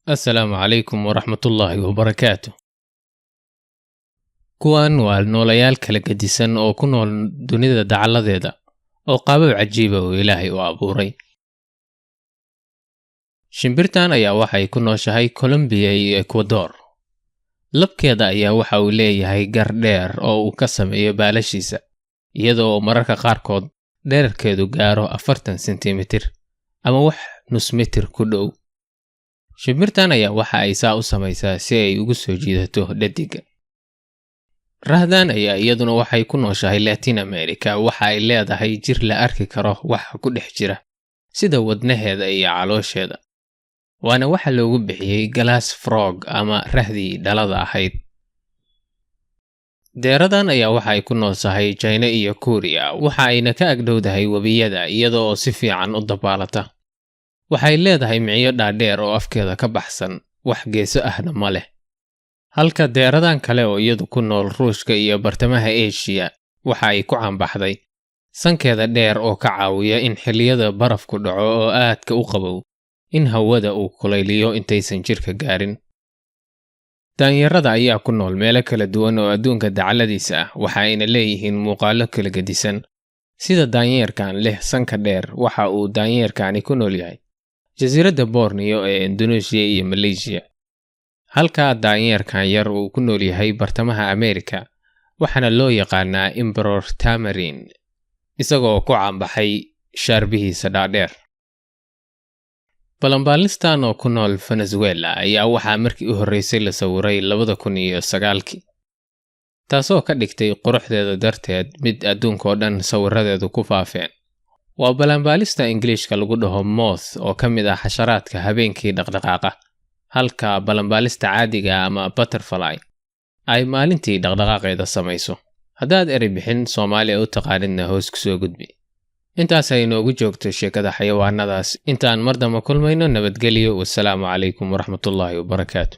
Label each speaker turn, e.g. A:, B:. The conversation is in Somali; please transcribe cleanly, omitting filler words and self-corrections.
A: Assalaamu calaykum waraxmatullaahi wabarakaatuh. Kuwan waa noolayaal kala gedisan oo ku nool dunida dacaladeeda oo qaabab cajiiba oo Ilaahay u abuuray. Shimbirtan ayaa waxay ku nooshahay Colombia iyo Ecuador. Labkeeda ayaa waxa uu leeyahay gar dheer oo uu ka sameeyo baalashiisa, iyadoo mararka qaarkood dhererkeedu gaaro 40 sentimitir ama wax nus mitir ku dhow. Shimbirtan ayaa waxa ay saa u samaysaa si ay ugu soo jiidato dhadiga. Rahdan ayaa iyaduna waxay ku nooshahay Latin America, waxa ay leedahay jir la arki karo waxa ku dhex jira, sida wadnaheeda iyo caloosheeda. Waana waxa loogu bixiyay glass frog ama rahdii dhalada ahayd. Deeradan ayaa waxa ay ku nooshahay China iyo Korea, waxa ayna ka agdhowdahay webiyada iyadoo si fiican u dabaalata. Waxay leedahay miciyo dhaadheer oo afkeeda ka baxsan, wax geeso ahna ma leh. Halka deeradan kale oo iyadu ku nool Ruushka iyo bartamaha Asia, waxa ay ku caanbaxday sankeeda dheer oo ka caawiya in xilliyada barafku dhaco oo aadka u qabow, in hawada uu kulayliyo intaysan jirka gaarin. Daanyarada ayaa ku nool meelo kala duwan oo adduunka dacaladiisa ah, waxa ayna leeyihiin muuqaalo kala gedisan. Sida daanyarkan leh sanka dheer, waxa uu daanyarkani ku nool yahay jasiiradda Borneo ee Indonesia iyo Malaysia. Halka daanyarkan yar uu ku nool yahay bartamaha America, waxaana loo yaqaanaa Emperor Tamarin, isagoo ku caanbaxay shaarbihiisa dhaadheer. Balanbaalistan oo ku nool Venezuela ayaa waxaa markii u horreysay la sawiray 2009, taasoo ka dhigtay quruxdeeda darteed mid adduunka oo dhan sawiradeedu ku faafeen. Waa balanbaalista Ingiriiska lagu dhaho moth oo ka mid ah xasharaadka habeenkii dhaqdhaqaaqa, halka balanbaalista caadiga ama butterfly ay maalintii dhaqdhaqaaqeeda samayso. Haddaad eri bixin Soomaali u taqaanidna hoos ku soo gudbi. Intaas ay noogu joogto sheekada xayawaanadaas. Intaan mar dambe kulmayno, nabadgelyo. Wassalaamu calaykum waraxmatullaahi wabarakaatuh.